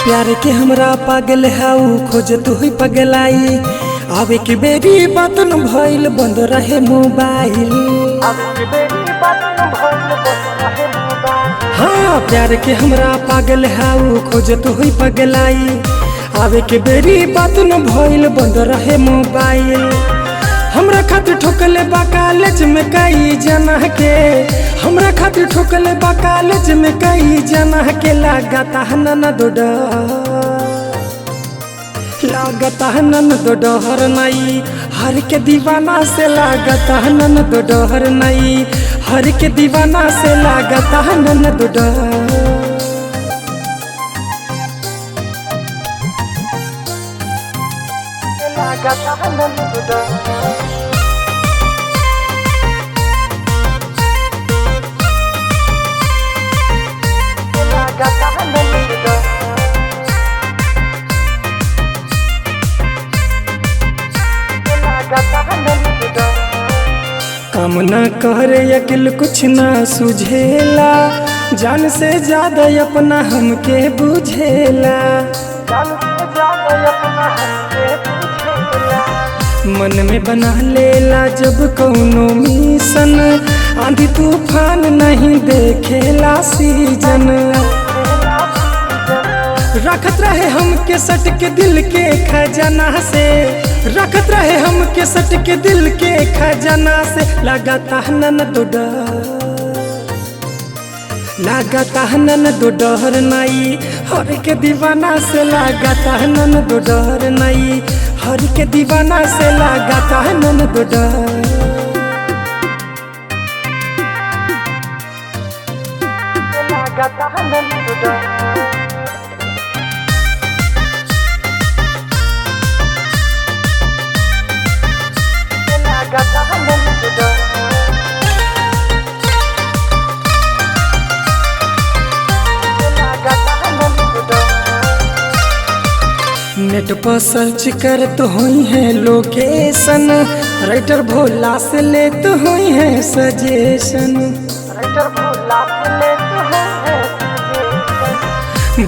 प्यार के हमरा पागल हाउ खोज तू ही पगलाई आवे के बेरी बात न भइल बंद रहे मोबाइल। हाँ प्यार के हमरा पागल हाउ खोज तू ही पगलाई आवे के बेरी बात न भइल बंद रहे मोबाइल। हमरा खातिर ठोकले बा कॉलेज में कई जना के, हमरा खातिर ठोकले बा कॉलेज में कई जना के। लागता नन दो डर नहीं हर के दीवाना से, लागता नन दो डर नहीं हर के दीवाना से, लागता नन दो डर। काम न करे अकिल कुछ न सुझेला, जान से ज्यादा अपना हमके बुझेला। मन में बना लेला जब कौनो मिशन, आंधी तूफान नहीं देखेला सीजन। रखत रहे हमके सट के दिल के खजाना से, रखत रहे हमके सट के दिल के खजाना से। लगाता नन दो डर, लगाता नन दो डर नहीं हर के दीवाना से, लगाता नन दो डर नहीं हर के दीवाना से, लगाता नन दो डर। नेट पर सर्च कर तो हुई है लोकेशन, राइटर भोला से ले तो हुई है सजेशन।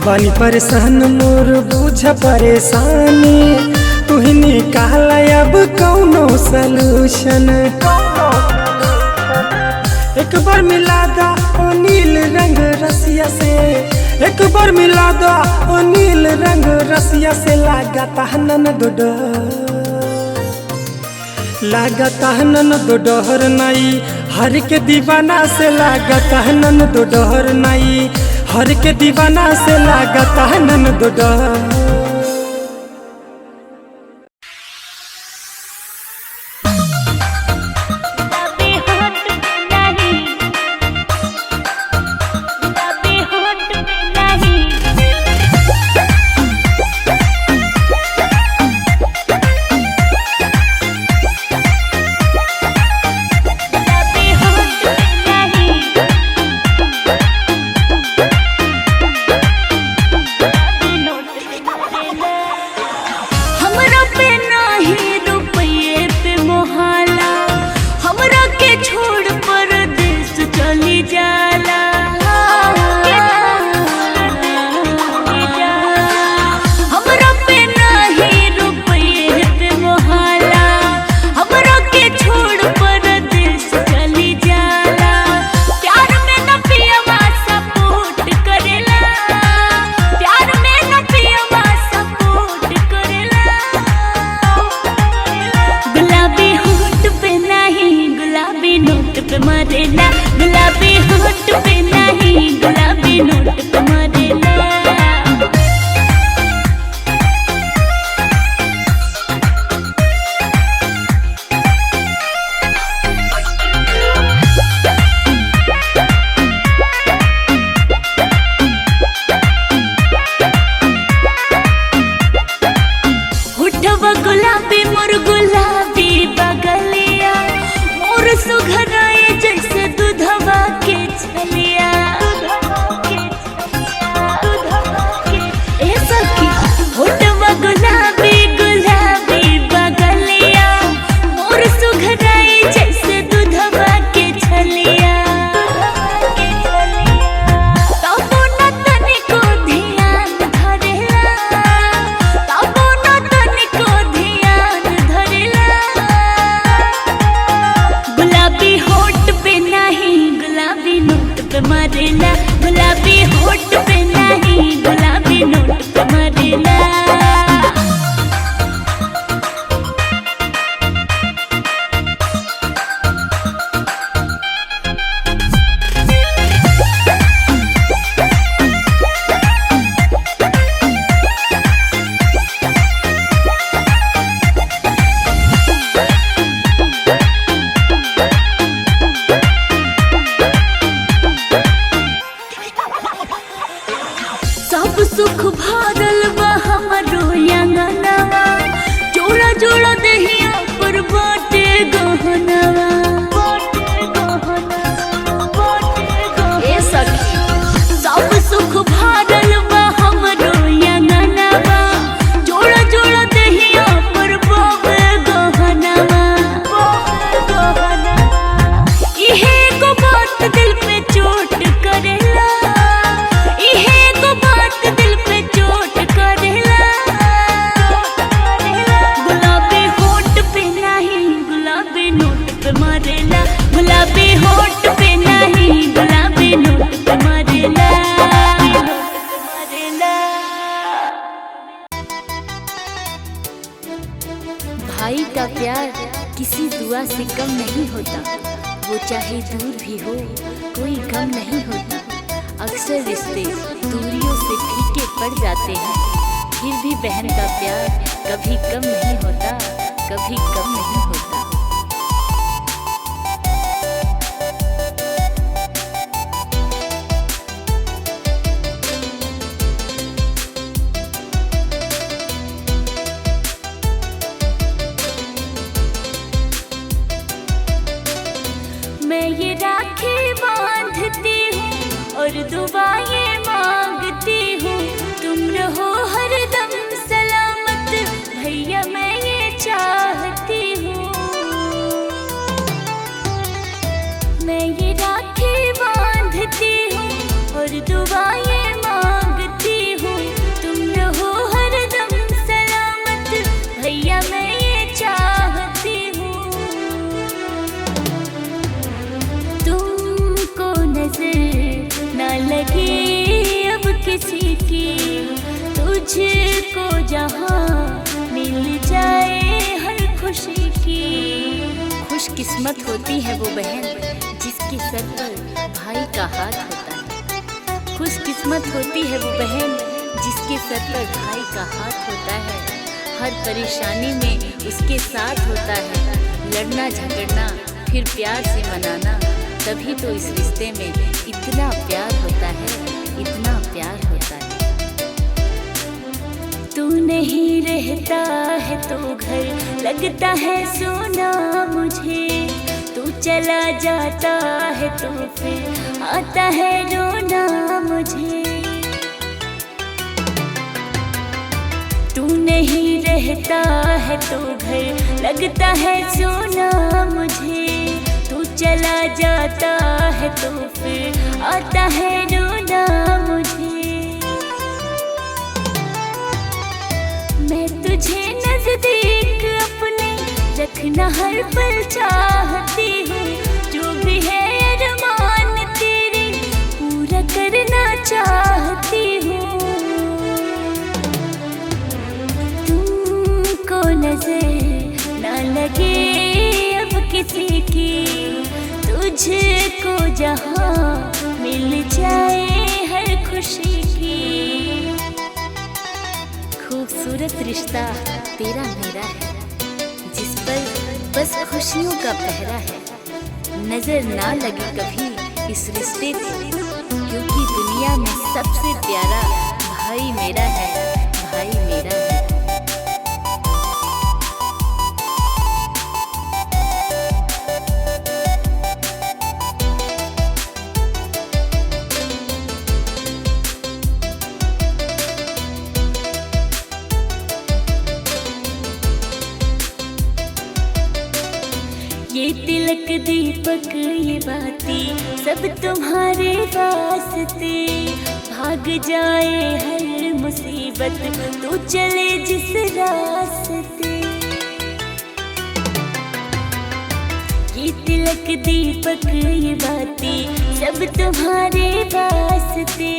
बानी परेशान मोर बुझ परेशानी, तू ही निकाल अब कौनो सलूशन। एक बार मिला दा ओ नील रंग रसिया से, एक बार मिला दा ओ नील रंग रसिया से। लागता नन दो डर, लागता नन दो डर नहीं हर के दीवाना से, लागता नन दो डर नहीं हर के दीवाना से, लागता नन दो डर। गुलाबी होठ पे नहीं गुलाबी नोट पे मरेला। होठवा गुलाबी मोर गुलाबी बगलिया मोर सुघर मारेला, गुलाबी होठ पे नहीं गुलाबी नोट पे मारेला। भाई का प्यार किसी दुआ से कम नहीं होता, वो चाहे दूर भी हो कोई गम नहीं होता। अक्सर रिश्ते दूरियों से फीके पड़ जाते हैं, फिर भी बहन का प्यार कभी कम नहीं होता, कभी कम नहीं होता। मैं ये राखी बांधती हूँ और दुआएं मांगती हूँ, तुम रहो हरदम सलामत भैया, मैं ये चाहती हूँ। मैं ये राखी बांधती हूँ और दुआएं मांगती हूँ, तुम रहो हरदम सलामत भैया, मैं ये चाहती हूँ। तुमको नजर ना लगे अब किसी की, तुझको जहाँ मिल जाए हर खुशी की। खुशकिस्मत होती है वो बहन जिसके सर पर भाई का हाथ होता है। खुशकिस्मत होती है वो बहन जिसके सर पर भाई का हाथ होता है। हर परेशानी में उसके साथ होता है, लड़ना झगड़ना फिर प्यार से मनाना, तभी तो इस रिश्ते में इतना प्यार होता है, इतना प्यार होता है। तू नहीं रहता है तो घर लगता है सोना मुझे, तू चला जाता है तो फिर आता है रोना मुझे। तू नहीं रहता है तो घर लगता है सोना मुझे, तू चला जाता है तो फिर आता है रोना मुझे। मैं तुझे नजदीक अपने रखना हर पल चाहती हूँ, जो भी है अरमान तेरे पूरा करना चाहती हूँ। तुमको नजर ना लगे अब किसी की, तुझको जहाँ मिल जाए हर खुशी की। खूबसूरत रिश्ता तेरा मेरा है, जिस पर बस खुशियों का पहरा है। नजर ना लगे कभी इस रिश्ते को, क्योंकि दुनिया में सबसे प्यारा भाई मेरा है, भाई मेरा है। ये तिलक दीपक ये बाती सब तुम्हारे वास्ते, भाग जाए हर मुसीबत तू चले जिस रास्ते। ये तिलक दीपक ये बाती सब तुम्हारे वास्ते,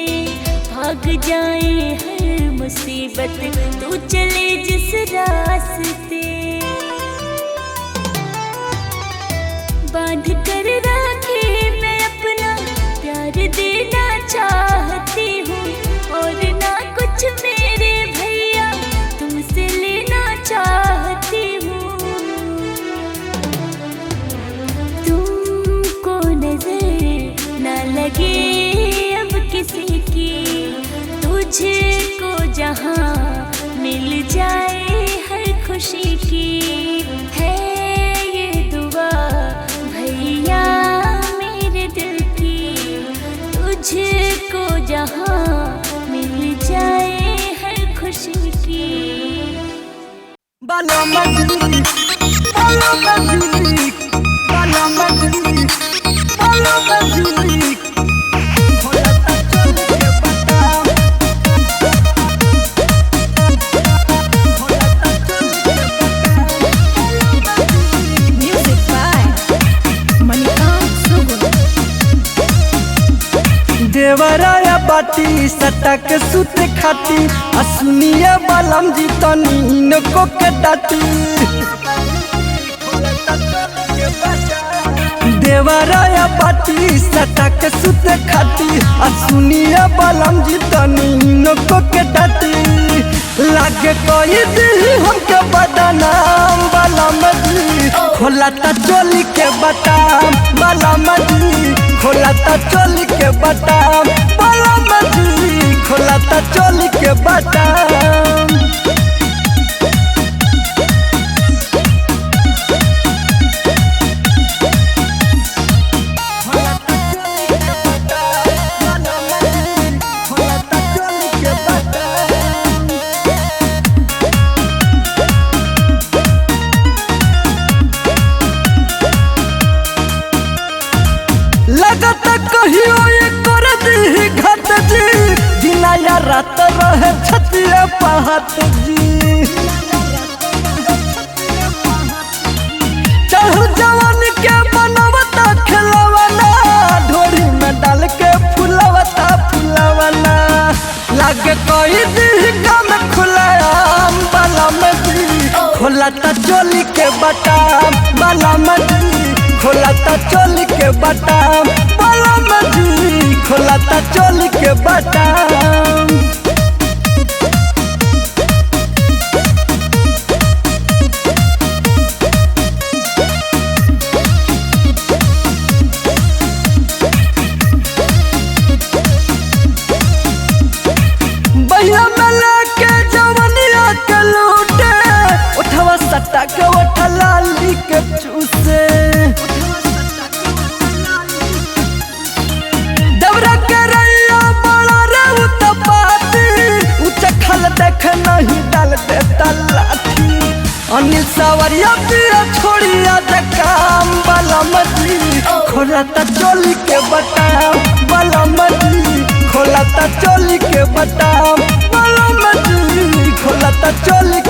भाग जाए हर मुसीबत तू चले जिस रास्ते। बांध कर राखे मैं अपना प्यार देना चाहती हूँ, और ना कुछ मेरे भैया तुमसे लेना चाहती हूँ। तुमको नजर ना लगे अब किसी की, तुझको जहाँ मिल जाए हर खुशी की। है ये दुआ भैया मेरे दिल की, तुझको जहाँ मिल जाए हर खुशी की। बाला मजली बाला मजली बाला मजली बाला मजली भोला चल के बता, भोला चल के बता। म्यूजिक बाय बाटी सटक सुत खाती असुनिया बालम जी तनी नको के डाटी देवराया बाटी सटक सुत खाती असुनिया बालम जी तनी नको के डाटी लागे कोई दी हमके बदनाम बालम जी खोलाता चोली के बटाम बालम जी खोलाता चोली के बटाम बालम जी खोलाता चोली के बटाम लगता कहियो ये कर दी घट जी दिना या रात रहे छतिया पहात जी चढ़ जवान के बनवता खिलवना ढोरी में डाल के फुलवता फुलवना लागे कोई दी काम खुलायाम बालम जी खोलाता चोली के बटाम बालम जी खोलाता चोली के बटाम बालम जी खोलाता चोली के बटाम बहिया में लेके जवनिया के लूटे उठवा सट्टा के उठा लाली के चूसे दबरा के रैया बड़ा रे उतपाती उचखल देख नहीं डाल देता लाठी अनिल सावरिया पिया छोड़िया दे काम बालम जी खोलाता चोली के बटाम बालम जी खोलाता चोली के बटाम बालम जी खोलाता चोली